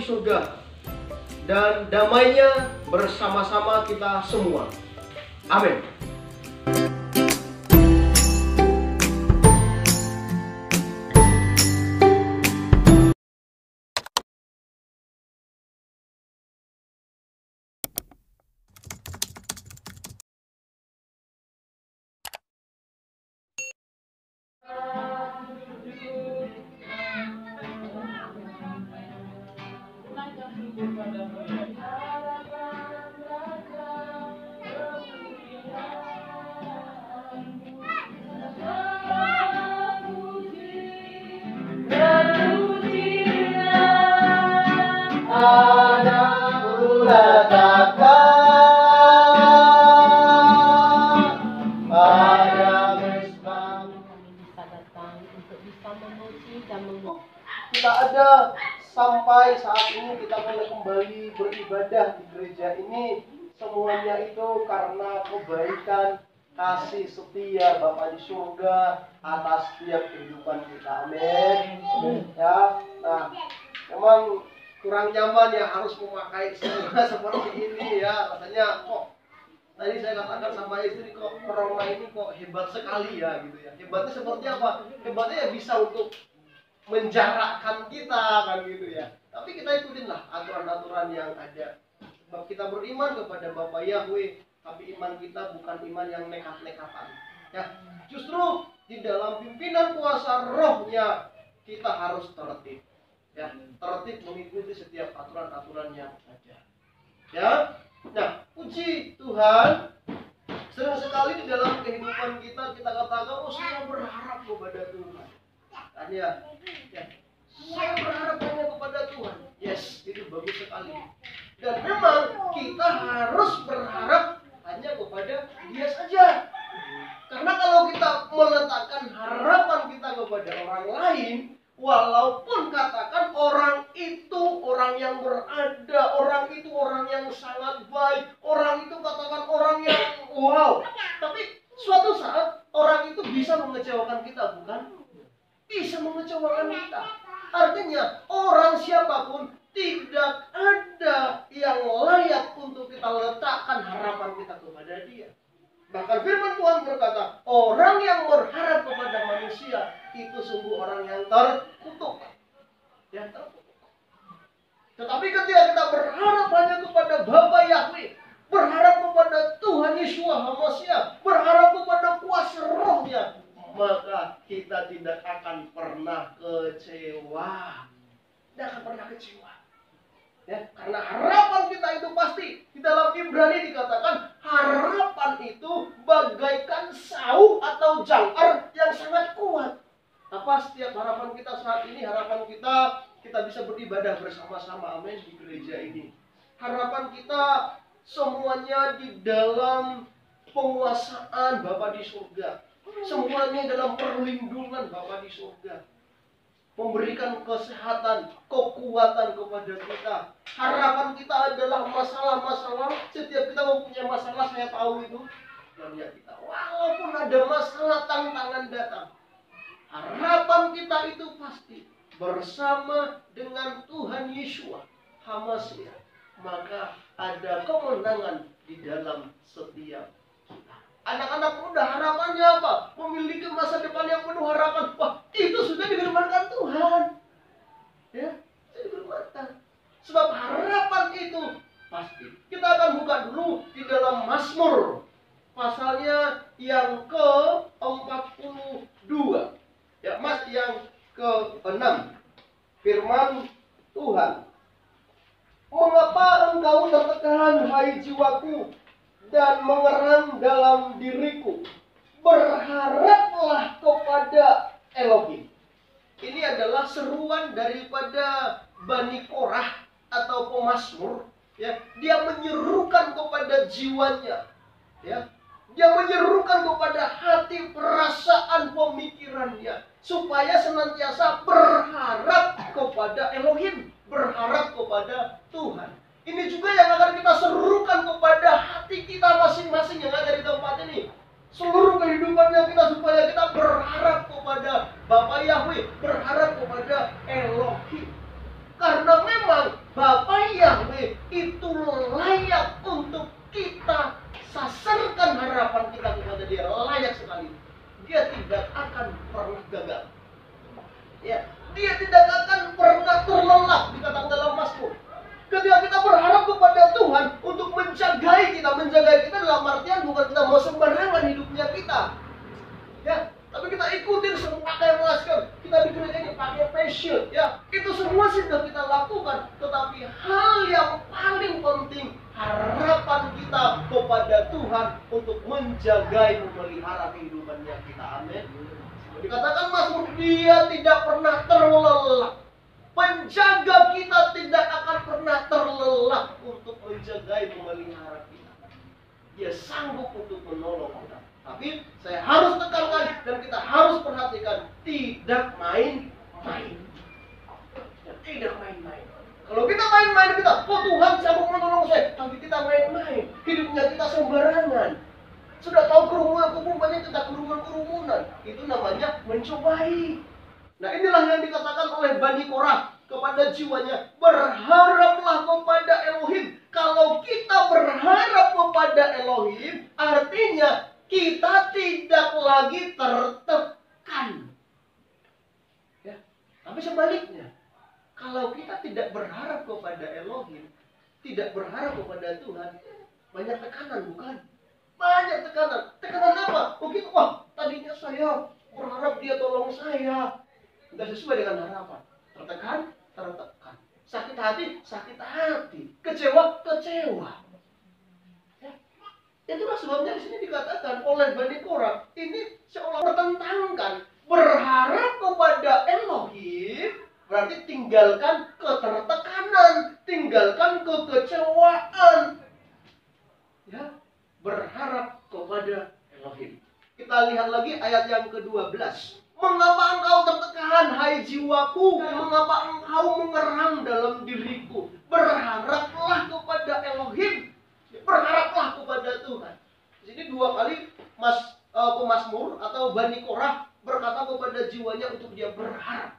surga dan damainya bersama-sama kita semua. Amin. Kita ada sampai saat ini, kita boleh kembali beribadah di gereja ini, semuanya itu karena kebaikan, kasih setia Bapa di surga atas setiap kehidupan kita. Amin. Ya, nah, memang kurang nyaman ya harus memakai semua seperti ini ya. Rasanya kok tadi saya katakan sama istri, kok corona ini kok hebat sekali ya gitu ya. Hebatnya seperti apa? Hebatnya ya bisa untuk menjarakkan kita kan gitu ya. Tapi kita ikutinlah aturan-aturan yang ada. Sebab kita beriman kepada Bapa Yahweh, tapi iman kita bukan iman yang nekat-nekatan. Ya, justru di dalam pimpinan kuasa rohnya kita harus tertib. Ya, tertib mengikuti setiap aturan-aturan yang ada. Ya. Nah, puji Tuhan, sering sekali di dalam kehidupan kita katakan, oh saya berharap kepada Tuhan. Kan ya, saya berharap hanya kepada Tuhan. Yes, itu bagus sekali. Dan memang kita harus berharap hanya kepada Dia saja. Karena kalau kita meletakkan harapan kita kepada orang lain, walaupun katakan orang itu orang yang berada, orang itu orang yang sangat baik, orang itu katakan orang yang wow, tapi suatu saat orang itu bisa mengecewakan kita, bukan? Bisa mengecewakan kita. Artinya orang siapapun tidak ada yang layak untuk kita letakkan harapan kita kepada dia. Bahkan firman Tuhan berkata, orang yang berharap kepada manusia itu sungguh orang yang terkutuk. Yang terkutuk. Tetapi ketika kita berharap hanya kepada Bapa Yahweh, berharap kepada Tuhan Yesus HaMasiah, berharap kepada kuasa rohnya, maka kita tidak akan pernah kecewa. Tidak akan pernah kecewa. Ya, karena harapan kita itu pasti. Di dalam Ibrani dikatakan harapan itu bagaikan sauk atau jangkar yang sangat kuat. Apa setiap harapan kita saat ini? Harapan kita bisa beribadah bersama-sama, amin, di gereja ini. Harapan kita semuanya di dalam penguasaan Bapa di surga. Semuanya dalam perlindungan Bapa di surga. Memberikan kesehatan, kekuatan kepada kita. Harapan kita adalah masalah-masalah. Setiap kita mempunyai masalah, saya tahu itu. Dan ya kita, walaupun ada masalah, tantangan datang, harapan kita itu pasti bersama dengan Tuhan Yesus HaMasiah. Maka ada kemenangan di dalam setiap kita. Anak-anak muda harapannya apa? Memiliki masa depan yang penuh harapan. Wah, itu sudah difirmankan Tuhan. Ya, sudah difirmankan. Sebab harapan itu pasti. Kita akan buka dulu di dalam Mazmur. Pasalnya yang ke-42. Ya, yang ke-6. Firman Tuhan. Mengapa engkau tertekan, hai jiwaku, dan mengeram dalam diriku? Berharaplah kepada Elohim. Ini adalah seruan daripada Bani Korah atau pemazmur. Ya, dia menyerukan kepada jiwanya. Ya, dia menyerukan kepada hati, perasaan, pemikirannya, supaya senantiasa berharap kepada Elohim, berharap kepada Tuhan. Ini juga yang akan kita serukan kepada hati kita masing-masing yang ada di tempat ini. Seluruh kehidupannya kita, supaya kita berharap kepada Bapa Yahweh, berharap kepada Elohim. Karena memang Bapa Yahweh itu layak untuk kita sasarkan harapan kita kepada Dia, layak sekali. Dia tidak akan pernah gagal. Ya, Dia tidak akan pernah terlelap, dikatakan dalam Mazmur. Ketika kita berharap kepada Tuhan untuk menjagai kita dalam artian bukan kita mau sembarangan hidupnya kita. Ya, tapi kita ikutin semua pakai masker, kita bikin ini pakai face shield, ya. Itu semua sudah kita lakukan, tetapi hal yang paling penting harapan kita kepada Tuhan untuk menjaga, memelihara kehidupannya kita. Amin. Dikatakan Mazmur, Dia tidak pernah terlelap. Penjaga kita tidak akan pernah terlelap untuk menjaga, memelihara kita. Dia sanggup untuk menolong kita. Tapi saya harus tekankan dan kita harus perhatikan, tidak main-main. Tidak main-main. Kalau kita main-main, oh Tuhan sanggup menolong saya, tapi kita main-main, hidupnya kita sembarangan. Sudah tahu kerumunan kita kerumunan, itu namanya mencobai. Nah, inilah yang dikatakan oleh Bani Korah kepada jiwanya, berharaplah kepada Elohim. Kalau kita berharap kepada Elohim, artinya kita tidak lagi tertekan. Ya. Tapi sebaliknya, kalau kita tidak berharap kepada Elohim, tidak berharap kepada Tuhan, banyak tekanan, bukan? Banyak tekanan. Tekanan apa? Begitu, wah, tadinya saya berharap Dia tolong saya, tidak sesuai dengan harapan. Tertekan. Sakit hati. Kecewa. Ya. Itulah sebabnya di sini dikatakan oleh Bani Korah, ini seolah bertentangkan. Berharap kepada Elohim berarti tinggalkan ketertekanan, tinggalkan kekecewaan. Ya, berharap kepada Elohim. Kita lihat lagi ayat yang ke-12. Mengapa engkau tertekan, hai jiwaku? Mengapa engkau mengerang dalam diriku? Berharaplah kepada Elohim. Berharaplah kepada Tuhan. Di sini dua kali pemazmur atau Bani Korah berkata kepada jiwanya untuk dia berharap,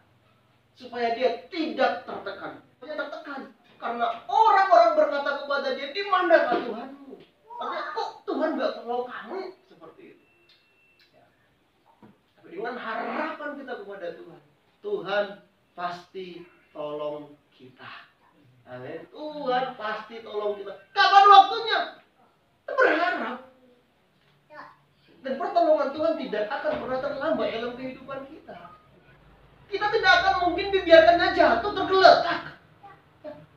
supaya dia tidak tertekan. Dia tertekan karena orang-orang berkata kepada dia, di manakah Tuhanmu? Artinya, kok Tuhan gak tolong kamu? Seperti itu. Dengan harapan kita kepada Tuhan, Tuhan pasti tolong kita. Amin. Tuhan pasti tolong kita. Kapan waktunya? Berharap. Dan pertolongan Tuhan tidak akan pernah terlambat dalam kehidupan kita. Kita tidak akan mungkin dibiarkannya jatuh tergeletak.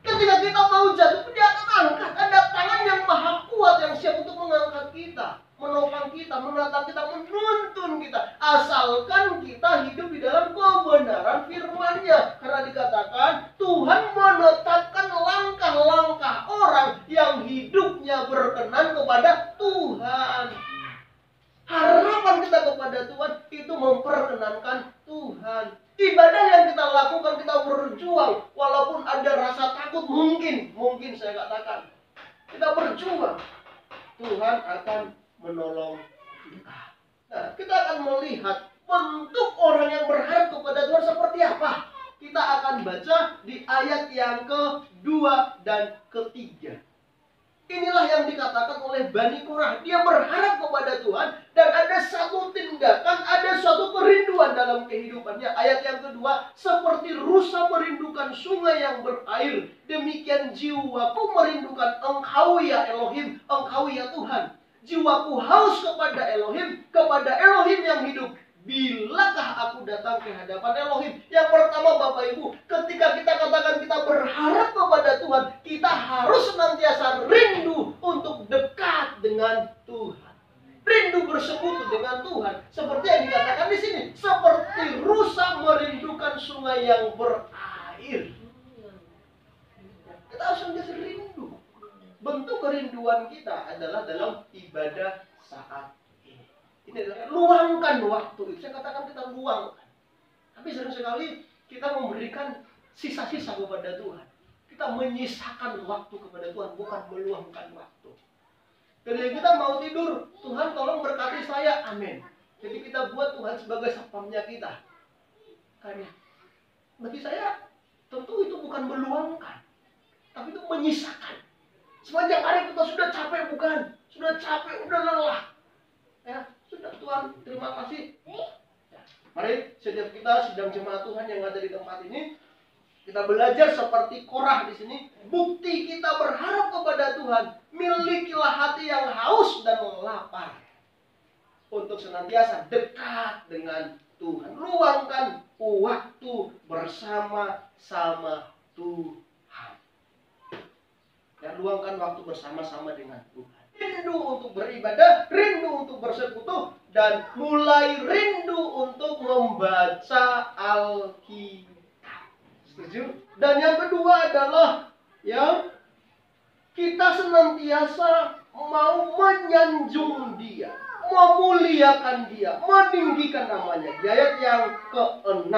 Ketika kita mau jatuh, Dia akan angkat. Ada tangan yang maha kuat yang siap untuk mengangkat kita, menopang kita, menatang kita, menuntun kita. Asalkan kita hidup di dalam kebenaran firman-Nya. Karena dikatakan Tuhan menetapkan langkah-langkah orang yang hidupnya berkenan kepada Tuhan. Harapan kita kepada Tuhan itu memperkenankan Tuhan. Ibadah yang kita lakukan, kita berjuang, walaupun ada rasa takut, mungkin saya katakan, kita berjuang, Tuhan akan menolong kita. Nah, kita akan melihat bentuk orang yang berharap kepada Tuhan seperti apa. Kita akan baca di ayat yang kedua dan ketiga. Inilah yang dikatakan oleh Bani Korah. Dia berharap kepada Tuhan dan ada satu tindakan, ada suatu kerinduan dalam kehidupannya. Ayat yang kedua, seperti rusa merindukan sungai yang berair, demikian jiwaku merindukan Engkau ya Elohim, Engkau ya Tuhan. Jiwaku haus kepada Elohim yang hidup. Bilakah aku datang ke hadapan Elohim? Yang pertama Bapak Ibu, ketika kita katakan kita berharap kepada Tuhan, kita harus senantiasa rindu untuk dekat dengan Tuhan. Rindu bersekutu dengan Tuhan. Seperti yang dikatakan di sini, seperti rusa merindukan sungai yang berair. Kita harus senantiasa rindu. Bentuk kerinduan kita adalah dalam ibadah saat ini. Ini adalah luangkan waktu. Saya katakan kita luangkan. Tapi sering sekali kita memberikan sisa-sisa kepada Tuhan. Kita menyisakan waktu kepada Tuhan, bukan meluangkan waktu. Ketika kita mau tidur, Tuhan tolong berkati saya, amin. Jadi kita buat Tuhan sebagai satpamnya kita. Karena bagi saya tentu itu bukan meluangkan. tapi itu menyisakan. Sepanjang hari kita sudah capek bukan? Sudah capek, udah lelah. Ya, sudah Tuhan, terima kasih. Ya, mari setiap kita sidang jemaat Tuhan yang ada di tempat ini, kita belajar seperti Korah di sini. Bukti kita berharap kepada Tuhan. Milikilah hati yang haus dan lapar untuk senantiasa dekat dengan Tuhan. Luangkan waktu bersama-sama Tuhan. Dan luangkan waktu bersama-sama dengan Tuhan. Rindu untuk beribadah, rindu untuk bersekutu, dan mulai rindu untuk membaca Alkitab. Setuju? Dan yang kedua adalah kita senantiasa mau menyanjung Dia, memuliakan Dia, meninggikan namanya. Di ayat yang ke-6.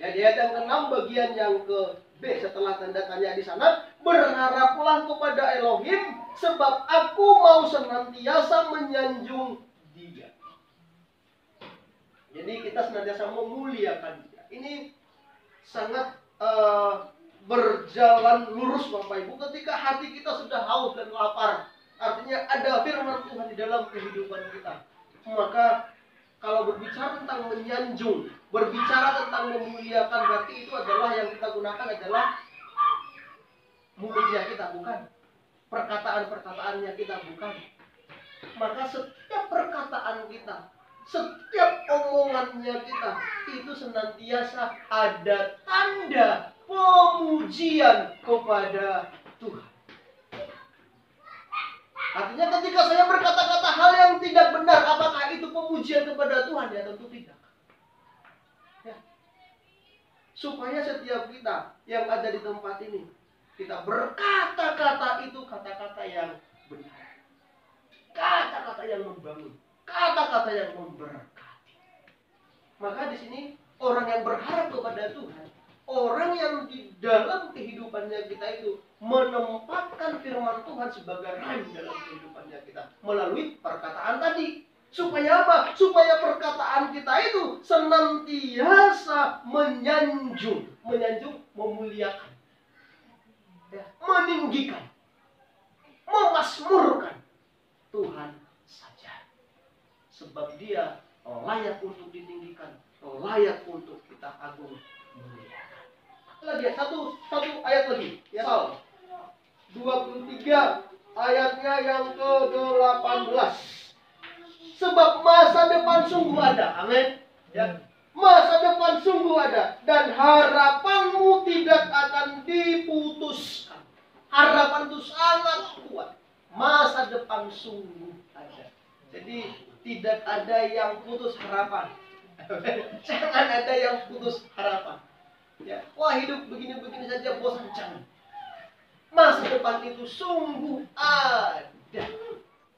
Ya, di ayat yang ke-6 bagian yang ke B setelah tanda tanya di sana, berharaplah kepada Elohim sebab aku mau senantiasa menyanjung Dia. Jadi kita senantiasa memuliakan Dia. Ini sangat berjalan lurus Bapak Ibu ketika hati kita sudah haus dan lapar. Artinya ada firman Tuhan di dalam kehidupan kita. Maka kalau berbicara tentang menyanjung, berbicara tentang memuliakan, berarti itu adalah yang kita gunakan adalah mulutnya kita, bukan? Perkataan-perkataannya kita, bukan? Maka setiap perkataan kita, setiap omongannya kita, itu senantiasa ada tanda pemujian kepada Tuhan. Artinya ketika saya berkata-kata hal yang tidak benar, apakah itu pemujian kepada Tuhan? Ya tentu tidak. Ya. Supaya setiap kita yang ada di tempat ini, kita berkata-kata itu kata-kata yang benar. Kata-kata yang membangun. Kata-kata yang memberkati. Maka di sini orang yang berharap kepada Tuhan, orang yang di dalam kehidupannya kita itu menempatkan firman Tuhan sebagai rem dalam kehidupannya kita melalui perkataan tadi. Supaya apa? Supaya perkataan kita itu senantiasa menyanjung, memuliakan, ya, meninggikan, memasmurkan Tuhan saja. Sebab Dia layak untuk ditinggikan, layak untuk kita agung muliakan. Lagi ya, satu ayat lagi. Ya, Sal. 23 ayatnya yang ke-18. Sebab masa depan sungguh ada. Amin. Ya. Masa depan sungguh ada dan harapanmu tidak akan diputuskan. Harapan itu sangat kuat. Masa depan sungguh ada. Jadi tidak ada yang putus harapan. Jangan ada yang putus harapan. Ya, wah hidup begini-begini saja bosan, jangan. Masa depan itu sungguh ada.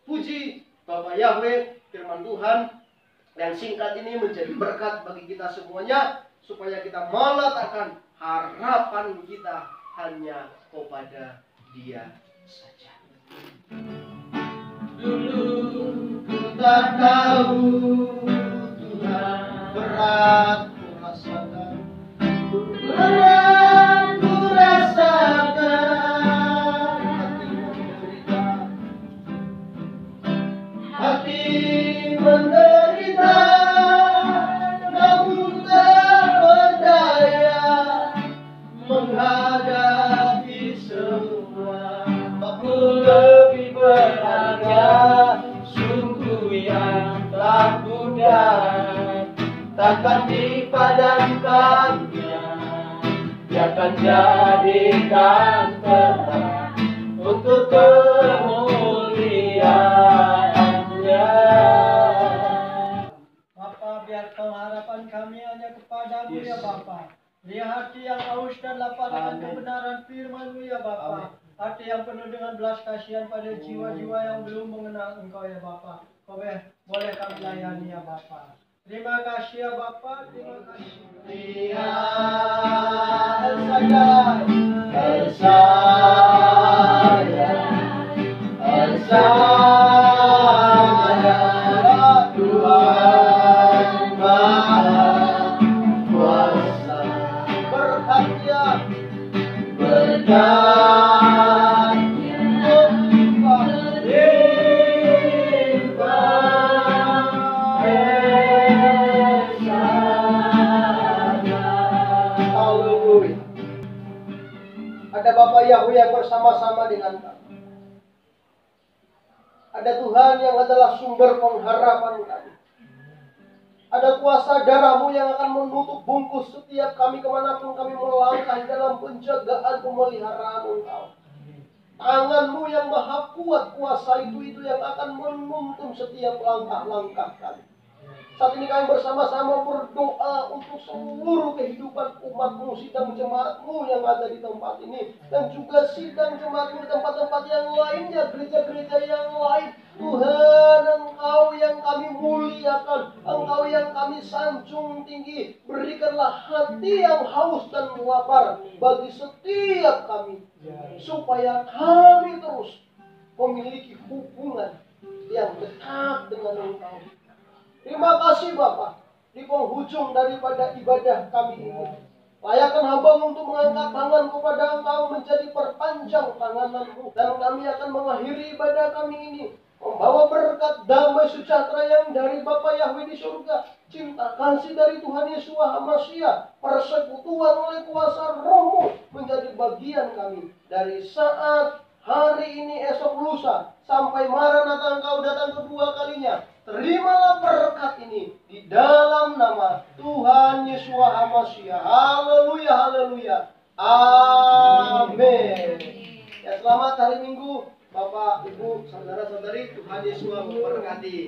Puji Bapak Yahweh, firman Tuhan yang singkat ini menjadi berkat bagi kita semuanya, supaya kita meletakkan harapan kita hanya kepada Dia saja. Dulu ku tak tahu Tuhan, berat ku rasakan, berat ku rasakan, hati menderita, hati menderita, namun tak berdaya menghadapi semua. Aku lebih berharga, sungguh yang tak pudar, takkan dipadamkannya, Dia akan jadikan terang untuk kemuliaan-Nya. Bapa, biar pengharapan kami hanya kepadamu, ya Bapa. Dia hati yang haus dan lapar akan kebenaran firman-Mu, ya Bapa. Hati yang penuh dengan belas kasihan pada jiwa-jiwa yang belum mengenal Engkau, ya Bapa. Kau boleh kami layani, ya Bapa. Terima kasih, ya Bapa. Terima kasih. El Shaddai, El Shaddai, El Shaddai, Tuhan Maha Kuasa, berkat Dia, berkat bersama-sama dengan kami. Ada Tuhan yang adalah sumber pengharapan kami. Ada kuasa darah-Mu yang akan menutup bungkus setiap kami kemanapun kami melangkah dalam penjagaan pemeliharaan Engkau. Tangan-Mu yang maha kuat, kuasa itu yang akan menuntun setiap langkah-langkah kami. Saat ini kami bersama-sama berdoa untuk seluruh kehidupan umat-Mu, sidang jemaat-Mu yang ada di tempat ini. Dan juga sidang jemaat-Mu di tempat-tempat yang lainnya, gereja-gereja yang lain. Tuhan, Engkau yang kami muliakan, Engkau yang kami sanjung tinggi. Berikanlah hati yang haus dan lapar bagi setiap kami. Supaya kami terus memiliki hubungan yang dekat dengan Engkau. Terima kasih Bapa, di penghujung daripada ibadah kami ini. Layakkan hamba untuk mengangkat tangan kepada Engkau menjadi perpanjang tangan-Mu. Dan kami akan mengakhiri ibadah kami ini, membawa berkat damai sejahtera yang dari Bapa Yahweh di surga, cinta kasih dari Tuhan Yesus Hamasiah, persekutuan oleh kuasa Roh-Mu menjadi bagian kami dari saat hari ini, esok, lusa, sampai Maranatha Engkau datang kedua kalinya. Terimalah berkat ini di dalam nama Tuhan Yesus Hamasiah. Haleluya, haleluya. Amin. Ya, selamat hari Minggu Bapak, Ibu, saudara-saudari. Tuhan Yesus memberkati.